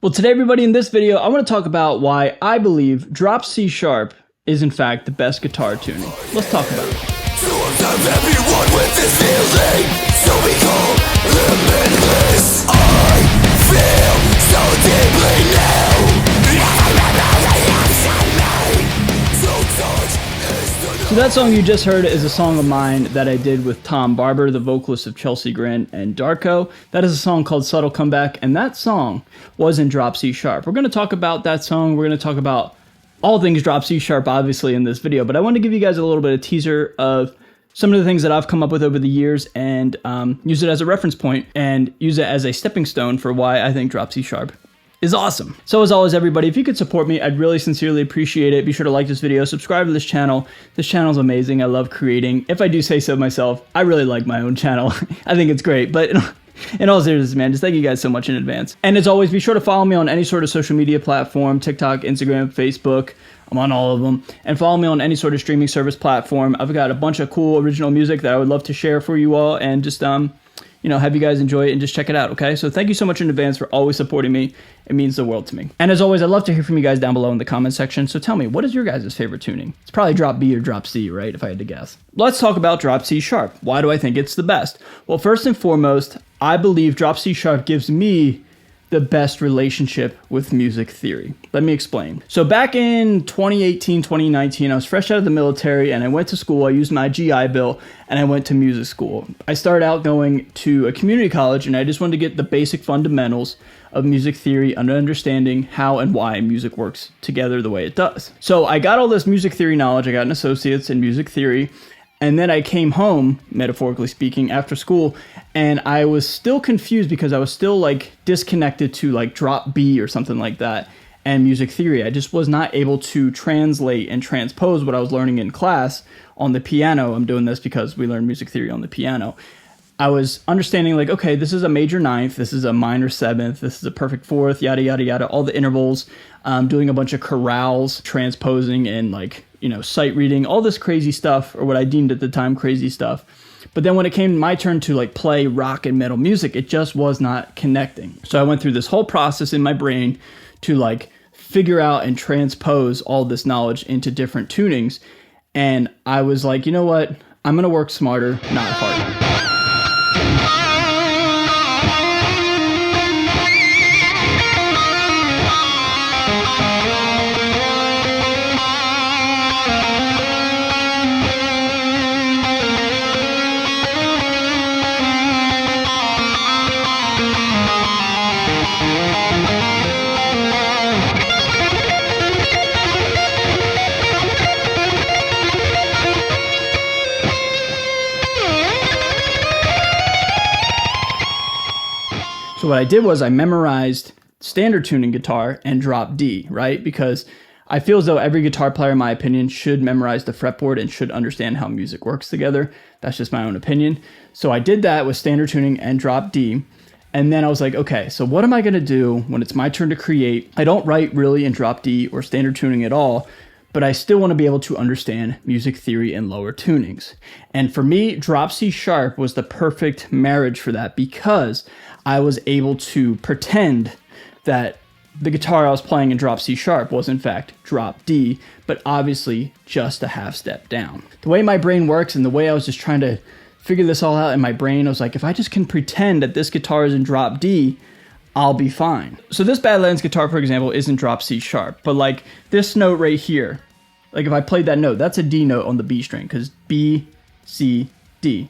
Well, today, everybody, in this video, I want to talk about why I believe drop C sharp is, in fact, the best guitar tuning. Let's talk about it. To observe everyone with this feeling, so we call limitless. I feel so deeply now. So that song you just heard is a song of mine that I did with Tom Barber, the vocalist of Chelsea Grin and Darko. That is a song called Subtle Comeback, and that song was in drop C sharp. We're going to talk about that song. We're going to talk about all things drop C sharp, obviously, in this video, but I want to give you guys a little bit of teaser of some of the things that I've come up with over the years and use it as a reference point and use it as a stepping stone for why I think drop C sharp is awesome. So as always, everybody, if you could support me, I'd really sincerely appreciate it. Be sure to like this video, subscribe to this channel. This channel is amazing. I love creating. If I do say so myself, I really like my own channel. I think it's great, but in all seriousness, man, just thank you guys so much in advance. And as always, be sure to follow me on any sort of social media platform, TikTok, Instagram, Facebook. I'm on all of them. And follow me on any sort of streaming service platform. I've got a bunch of cool original music that I would love to share for you all and just, have you guys enjoy it and just check it out, okay? So thank you so much in advance for always supporting me. It means the world to me. And as always, I'd love to hear from you guys down below in the comment section. So tell me, what is your guys' favorite tuning? It's probably drop B or drop C, right? If I had to guess. Let's talk about drop C sharp. Why do I think it's the best? Well, first and foremost, I believe drop C sharp gives me the best relationship with music theory. Let me explain. So back in 2018, 2019, I was fresh out of the military and I went to school. I used my GI Bill and I went to music school. I started out going to a community college and I just wanted to get the basic fundamentals of music theory and understanding how and why music works together the way it does. So I got all this music theory knowledge. I got an associate's in music theory. And then I came home, metaphorically speaking, after school, and I was still confused because I was still like disconnected to like drop B or something like that and music theory. I just was not able to translate and transpose what I was learning in class on the piano. I'm doing this because we learn music theory on the piano. I was understanding like, okay, this is a major ninth, this is a minor seventh, this is a perfect fourth, yada, yada, yada, all the intervals, doing a bunch of chorales, transposing and like, sight reading, all this crazy stuff, or what I deemed at the time crazy stuff. But then when it came my turn to like play rock and metal music, it just was not connecting. So I went through this whole process in my brain to like figure out and transpose all this knowledge into different tunings. And I was like, you know what? I'm going to work smarter, not harder. So what I did was I memorized standard tuning guitar and drop D, right? Because I feel as though every guitar player, in my opinion, should memorize the fretboard and should understand how music works together. That's just my own opinion. So I did that with standard tuning and drop D. And then I was like, okay, so what am I going to do when it's my turn to create? I don't write really in drop D or standard tuning at all, but I still want to be able to understand music theory and lower tunings. And for me, drop C sharp was the perfect marriage for that because I was able to pretend that the guitar I was playing in drop C sharp was in fact drop D, but obviously just a half step down. The way my brain works and the way I was just trying to figure this all out in my brain, I was like, if I just can pretend that this guitar is in drop D, I'll be fine. So this Badlands guitar, for example, isn't drop C sharp, but like this note right here, like if I played that note, that's a D note on the B string because B, C, D.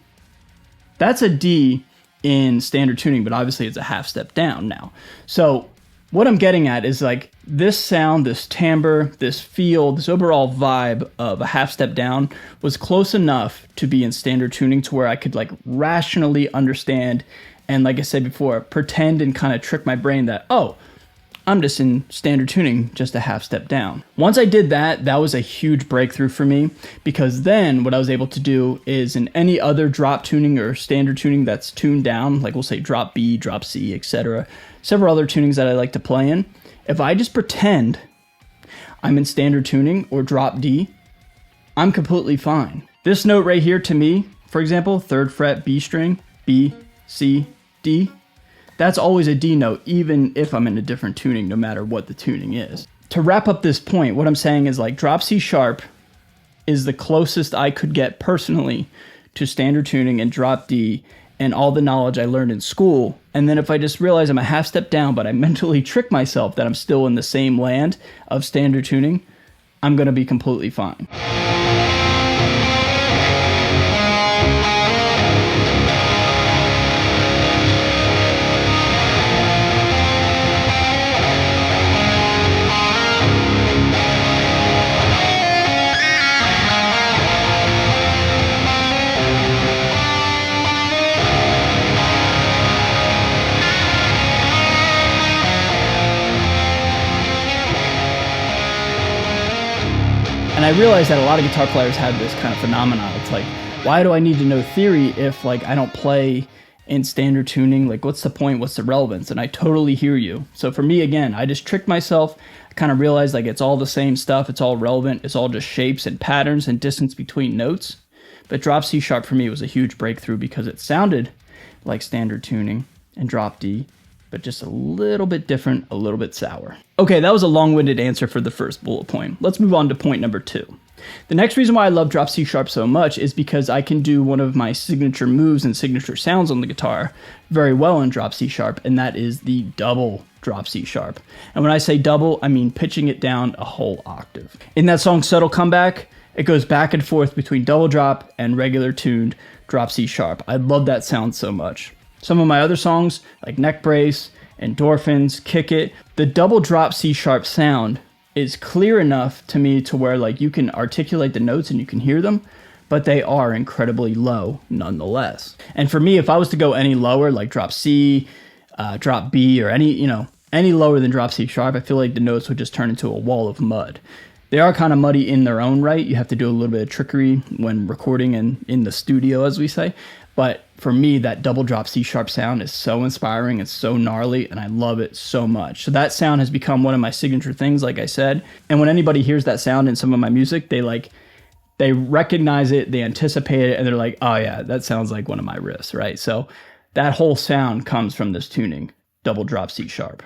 That's a D in standard tuning, but obviously it's a half step down now. So what I'm getting at is like this sound, this timbre, this feel, this overall vibe of a half step down was close enough to be in standard tuning to where I could like rationally understand and, like I said before, pretend and kind of trick my brain that, oh, I'm just in standard tuning, just a half step down. Once I did that, that was a huge breakthrough for me because then what I was able to do is in any other drop tuning or standard tuning that's tuned down, like we'll say drop B, drop C, etc., several other tunings that I like to play in, if I just pretend I'm in standard tuning or drop D, I'm completely fine. This note right here to me, for example, 3rd fret B string, B, C, D, that's always a D note, even if I'm in a different tuning, no matter what the tuning is. To wrap up this point, what I'm saying is like drop C sharp is the closest I could get personally to standard tuning and drop D and all the knowledge I learned in school. And then if I just realize I'm a half step down, but I mentally trick myself that I'm still in the same land of standard tuning, I'm going to be completely fine. And I realize that a lot of guitar players have this kind of phenomenon. It's like, why do I need to know theory if like I don't play in standard tuning? Like, what's the point? What's the relevance? And I totally hear you. So for me, again, I just tricked myself. I kind of realized like it's all the same stuff. It's all relevant. It's all just shapes and patterns and distance between notes. But drop C sharp for me was a huge breakthrough because it sounded like standard tuning, and drop D, but just a little bit different, a little bit sour. Okay, that was a long-winded answer for the first bullet point. Let's move on to point number 2. The next reason why I love drop C sharp so much is because I can do one of my signature moves and signature sounds on the guitar very well in drop C sharp, and that is the double drop C sharp. And when I say double, I mean pitching it down a whole octave. In that song Subtle Comeback, it goes back and forth between double drop and regular tuned drop C sharp. I love that sound so much. Some of my other songs, like Neck Brace, Endorphins, Kick It, the double drop C sharp sound is clear enough to me to where like you can articulate the notes and you can hear them, but they are incredibly low nonetheless. And for me, if I was to go any lower, like drop C, drop B, or any lower than drop C sharp, I feel like the notes would just turn into a wall of mud. They are kind of muddy in their own right. You have to do a little bit of trickery when recording and in the studio, as we say. But for me, that double drop C sharp sound is so inspiring. It's so gnarly, and I love it so much. So that sound has become one of my signature things, like I said. And when anybody hears that sound in some of my music, they recognize it, they anticipate it, and they're like, oh yeah, that sounds like one of my riffs, right? So that whole sound comes from this tuning, double drop C sharp.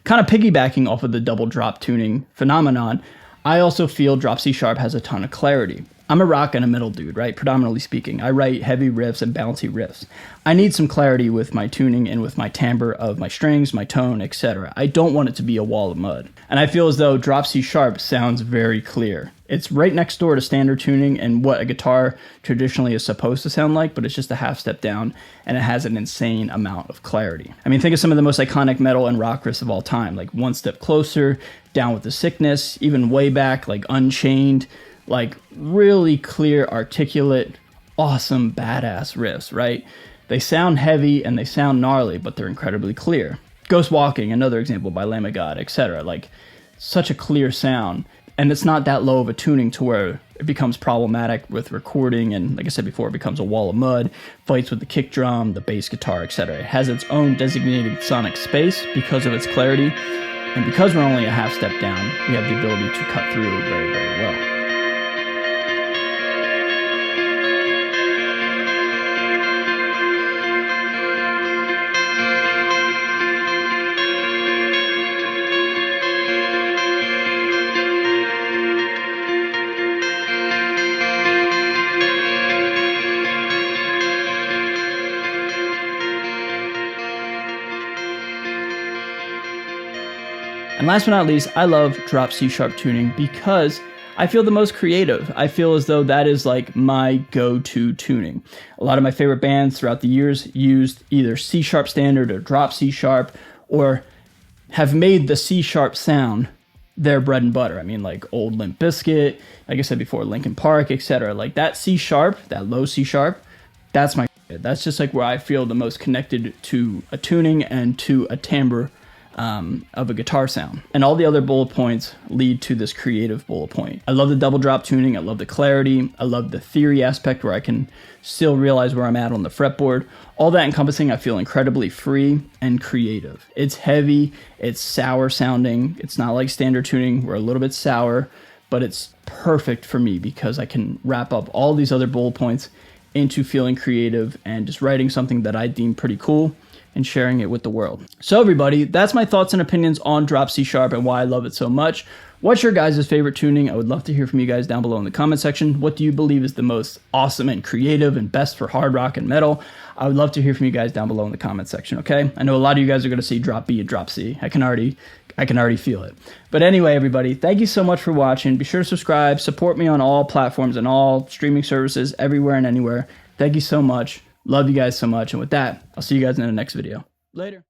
Kind of piggybacking off of the double drop tuning phenomenon, I also feel drop C sharp has a ton of clarity. I'm a rock and a metal dude, right? Predominantly speaking. I write heavy riffs and bouncy riffs. I need some clarity with my tuning and with my timbre of my strings, my tone, etc. I don't want it to be a wall of mud. And I feel as though drop C sharp sounds very clear. It's right next door to standard tuning and what a guitar traditionally is supposed to sound like, but it's just a half step down, and it has an insane amount of clarity. I mean, think of some of the most iconic metal and rock riffs of all time, like One Step Closer, Down with the Sickness, even way back, like Unchained, like really clear, articulate, awesome, badass riffs, right? They sound heavy and they sound gnarly, but they're incredibly clear. Ghost Walking, another example by Lamb of God, etc. Like, such a clear sound. And it's not that low of a tuning to where it becomes problematic with recording, and like I said before, it becomes a wall of mud, fights with the kick drum, the bass guitar, etc. It has its own designated sonic space because of its clarity, and because we're only a half step down, we have the ability to cut through very, very well. And last but not least, I love drop C sharp tuning because I feel the most creative. I feel as though that is like my go-to tuning. A lot of my favorite bands throughout the years used either C sharp standard or drop C sharp, or have made the C sharp sound their bread and butter. I mean, like old Limp Bizkit, like I said before, Linkin Park, etc. Like that C sharp, that low C sharp, that's my That's just like where I feel the most connected to a tuning and to a timbre of a guitar sound. And all the other bullet points lead to this creative bullet point. I love the double drop tuning. I love the clarity. I love the theory aspect where I can still realize where I'm at on the fretboard. All that encompassing, I feel incredibly free and creative. It's heavy. It's sour sounding. It's not like standard tuning. We're a little bit sour, but it's perfect for me because I can wrap up all these other bullet points into feeling creative and just writing something that I deem pretty cool and sharing it with the world. So everybody, that's my thoughts and opinions on Drop C Sharp and why I love it so much. What's your guys' favorite tuning? I would love to hear from you guys down below in the comment section. What do you believe is the most awesome and creative and best for hard rock and metal? I would love to hear from you guys down below in the comment section, okay? I know a lot of you guys are going to see Drop B and Drop C. I can already feel it. But anyway, everybody, thank you so much for watching. Be sure to subscribe. Support me on all platforms and all streaming services, everywhere and anywhere. Thank you so much. Love you guys so much. And with that, I'll see you guys in the next video. Later.